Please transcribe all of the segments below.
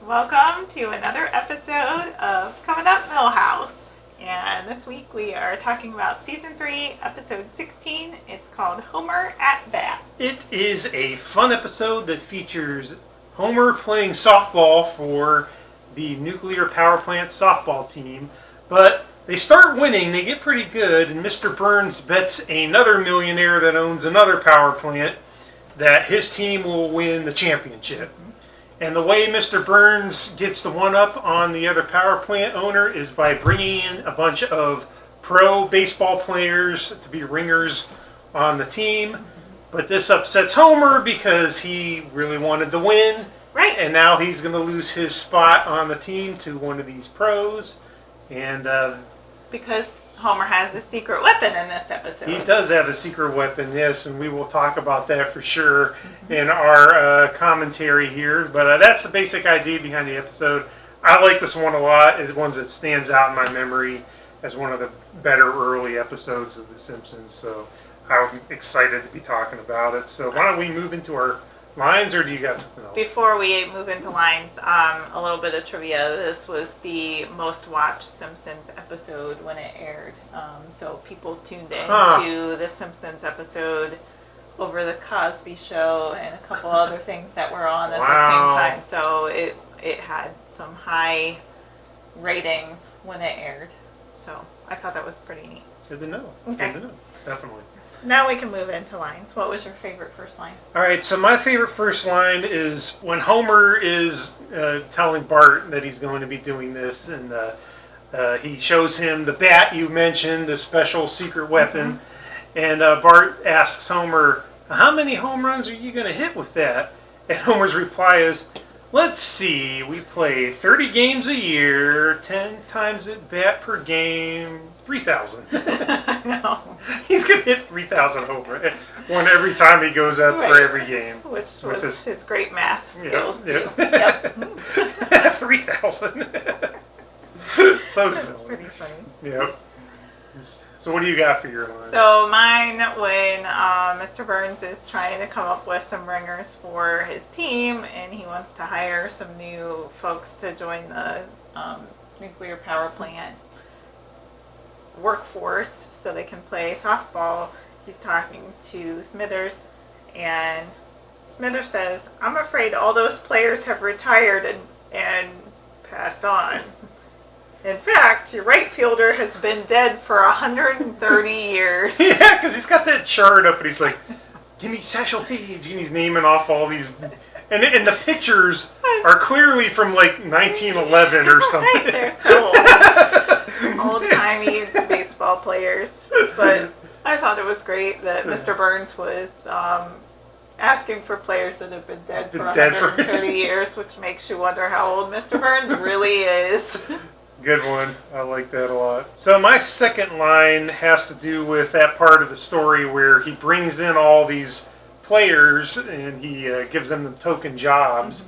Welcome to another episode of Coming Up Milhouse. And this week we are talking about Season 3, Episode 16. It's called Homer at Bat. It is a fun episode that features Homer playing softball for the nuclear power plant softball team. But they start winning, they get pretty good, and Mr. Burns bets another millionaire that owns another power plant that his team will win the championship. And the way Mr. Burns gets the one-up on the other power plant owner is by bringing in a bunch of pro baseball players to be ringers on the team. But this upsets Homer because he really wanted to win. Right. And now he's going to lose his spot on the team to one of these pros. And because Homer has a secret weapon in this episode. he does have a secret weapon, yes, and we will talk about that for sure in our commentary here. But that's the basic idea behind the episode. I like this one a lot. It's one that stands out in my memory as one of the better early episodes of The Simpsons. So I'm excited to be talking about it. So why don't we move into our lines, or do you got something else? Before we move into lines, a little bit of trivia. This was the most watched Simpsons episode when it aired. So people tuned in to the Simpsons episode over the Cosby Show and a couple other things that were on at the same time. So it had some high ratings when it aired. So I thought that was pretty neat. Good to know. Okay. Good to know. Definitely. Now we can move into lines. What was your favorite first line? All right, so my favorite first line is when Homer is telling Bart that he's going to be doing this, and he shows him the bat you mentioned, the special secret weapon, and Bart asks Homer, how many home runs are you going to hit with that? And Homer's reply is, let's see, we play 30 games a year, 10 times at bat per game, 3,000. No. He's going to hit 3,000 home one every time he goes out for every game. Which was his great math skills, too. Yep. 3,000. So That's silly. pretty funny. Yep. So what do you got for your line? So mine, when Mr. Burns is trying to come up with some ringers for his team, and he wants to hire some new folks to join the nuclear power plant workforce so they can play softball, he's talking to Smithers, and Smithers says, I'm afraid all those players have retired and passed on. In fact, your right fielder has been dead for 130 years. Yeah, because he's got that chart up and he's like, give me Satchel Paige, and he's naming off all these, and the pictures are clearly from like 1911 or something. They're so old-timey baseball players. But I thought it was great that Mr. Burns was asking for players that have been dead for 130 years, which makes you wonder how old Mr. Burns really is. Good one. I like that a lot. So my second line has to do with that part of the story where he brings in all these players and he gives them the token jobs.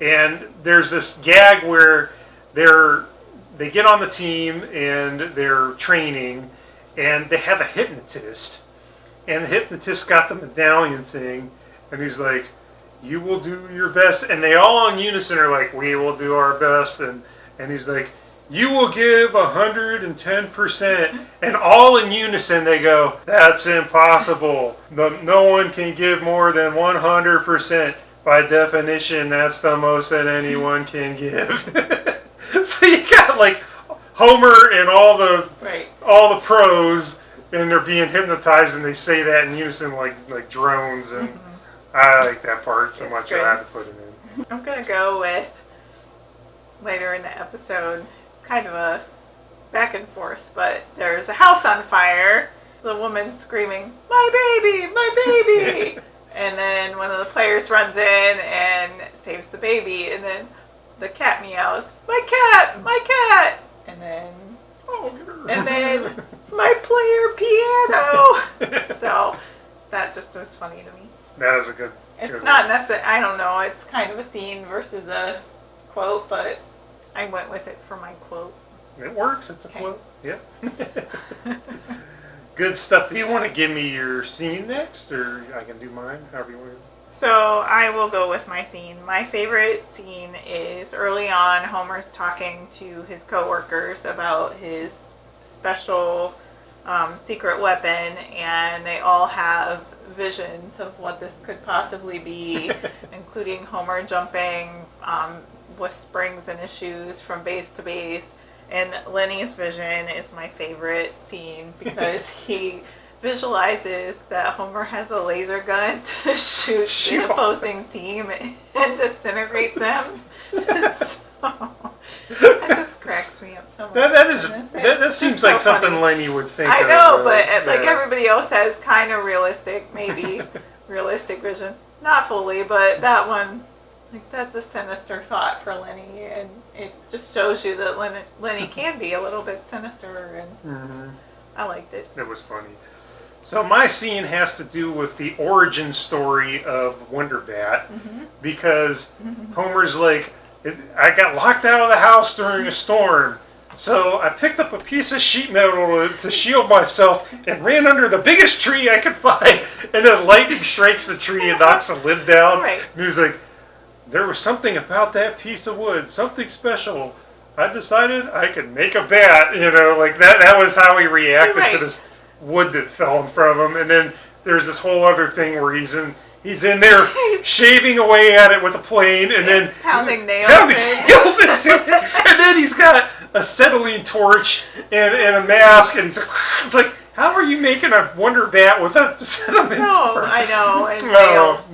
And there's this gag where they get on the team and they're training and they have a hypnotist. And the hypnotist got the medallion thing and he's like, you will do your best. And they all in unison are like, we will do our best. And he's like, you will give 110%. And all in unison they go, that's impossible. No one can give more than 100%. By definition, that's the most that anyone can give. So you got like Homer and all the pros, and they're being hypnotized, and they say that in unison like drones. And I like that part so much I had to put it in. I'm going to go with later in the episode. Kind of a back and forth, but there's a house on fire, the woman screaming, my baby, my baby. And then one of the players runs in and saves the baby, and then the cat meows, my cat, my cat. And then my player piano. So that just was funny to me. That is a good. It's not necessary. I don't know. It's kind of a scene versus a quote, but I went with it for my quote. It works. It's a quote. Yeah. Good stuff. Do you want to give me your scene next, or I can do mine? However you want. So I will go with my scene. My favorite scene is early on. Homer's talking to his coworkers about his special secret weapon, and they all have visions of what this could possibly be, including Homer jumping with springs in his shoes from base to base. And Lenny's vision is my favorite scene because he visualizes that Homer has a laser gun to shoot the opposing team and disintegrate them. So that just cracks me up so much. That seems like so something funny. Lenny would think. I know, of, but like everybody else has kind of realistic, maybe realistic visions. Not fully, but that one, like that's a sinister thought for Lenny, and it just shows you that Lenny can be a little bit sinister, and I liked it. It was funny. So my scene has to do with the origin story of Wonder Bat, because Homer's like, I got locked out of the house during a storm, so I picked up a piece of sheet metal to shield myself and ran under the biggest tree I could find, and then lightning strikes the tree and knocks the lid down. Right. And he's like, there was something about that piece of wood, something special. I decided I could make a bat, like that was how he reacted to this wood that fell in front of him. And then there's this whole other thing where he's in there shaving away at it with a plane, and then pounding nails into it. And then he's got a acetylene torch and a mask, and it's like, how are you making a Wonder Bat with a acetylene torch? I know, and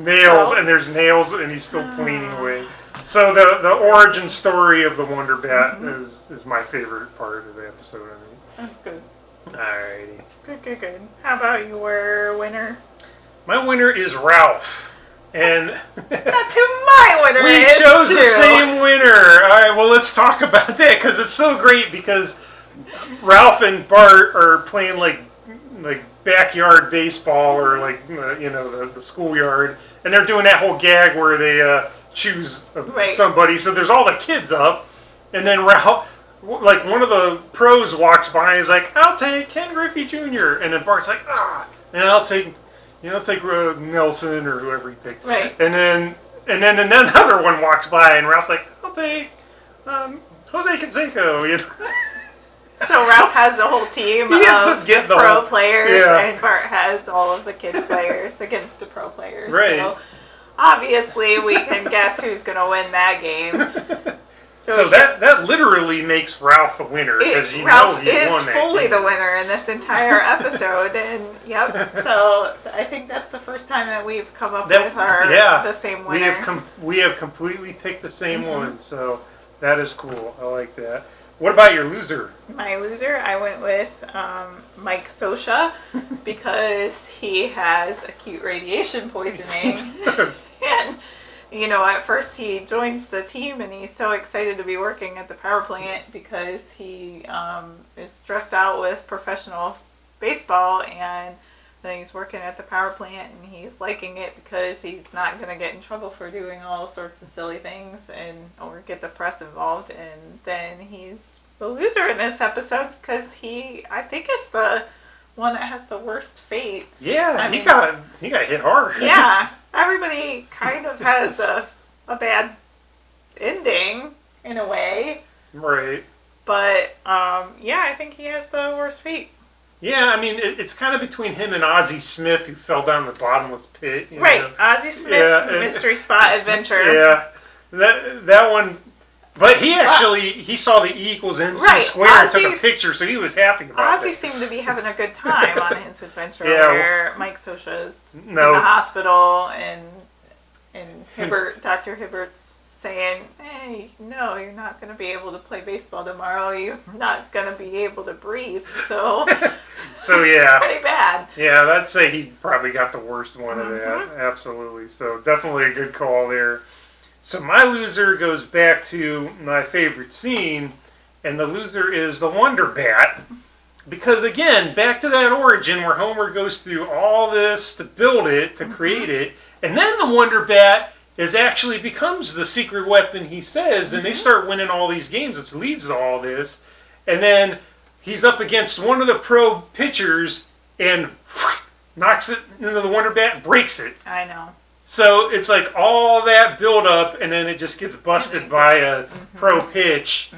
nails, and there's nails, and he's still cleaning away. So the origin story of the Wonder Bat is my favorite part of the episode, I think. That's good. Alrighty. Good. How about your winner? My winner is Ralph. And that's who my winner is. We chose the same winner. All right, well, let's talk about that because it's so great. Because Ralph and Bart are playing like backyard baseball or the schoolyard, and they're doing that whole gag where they choose somebody. So there's all the kids up, and then Ralph, like one of the pros walks by and is like, "I'll take Ken Griffey Jr." And then Bart's like, and I'll take Nelson or whoever he picked. Right. And then another one walks by and Ralph's like, I'll take Jose Canseco. So Ralph has a whole team of the pro players, and Bart has all of the kid players against the pro players. Right. So obviously we can guess who's going to win that game. So that literally makes Ralph the winner because Ralph he is won that fully game. the winner in this entire episode, and so I think that's the first time that we've come up with the same winner. We have completely picked the same one, so that is cool. I like that. What about your loser? My loser, I went with Mike Sosha because he has acute radiation poisoning. And at first he joins the team and he's so excited to be working at the power plant because he is stressed out with professional baseball, and then he's working at the power plant and he's liking it because he's not going to get in trouble for doing all sorts of silly things or get the press involved. And then he's the loser in this episode because I think is the one that has the worst fate. Yeah, he got hit hard. Yeah. Everybody kind of has a bad ending in a way. Right. But, I think he has the worst fate. Yeah, I mean, it's kind of between him and Ozzie Smith, who fell down the bottomless pit. Right, Ozzie Smith's Mystery Spot Adventure. Yeah, that one. But he saw the E equals MC squared and took a picture, so he was happy about it. Ozzie seemed to be having a good time on his adventure where Mike Sosha's in the hospital and Dr. Hibbert's saying, hey, no, you're not going to be able to play baseball tomorrow. You're not going to be able to breathe. So, it's pretty bad. Yeah, I'd say he probably got the worst one of that. Absolutely. So definitely a good call there. So my loser goes back to my favorite scene, and the loser is the Wonder Bat. Because again, back to that origin where Homer goes through all this to build it, to create it, and then the Wonder Bat actually becomes the secret weapon he says, and they start winning all these games, which leads to all this. And then he's up against one of the pro pitchers and knocks it into the Wonder Bat and breaks it. I know. So it's like all that build up, and then it just gets busted by a pro pitch,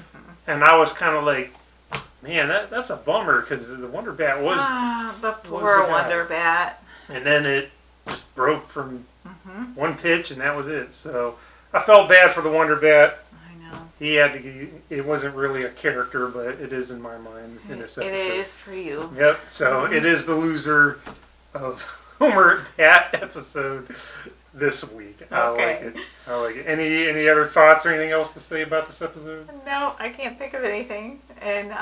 and I was kind of like, man, that's a bummer because the Wonder Bat was the poor Wonder Bat. And then it just broke from one pitch, and that was it. So I felt bad for the Wonder Bat. I know. He had to. It wasn't really a character, but it is in my mind in this episode. It is for you. Yep. So it is the loser of Homer Bat episode this week. I like it. I like it. Any other thoughts or anything else to say about this episode? No, I can't think of anything. And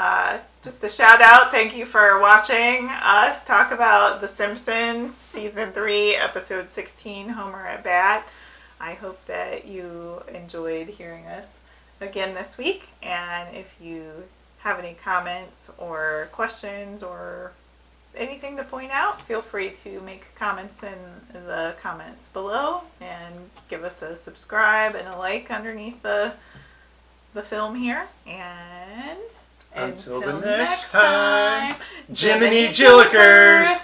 just a shout out, thank you for watching us talk about The Simpsons Season 3, Episode 16, Homer at Bat. I hope that you enjoyed hearing us again this week. And if you have any comments or questions or anything to point out, feel free to make comments in the comments below and give us a subscribe and a like underneath the film here. And until the next time, Jiminy Jillikers!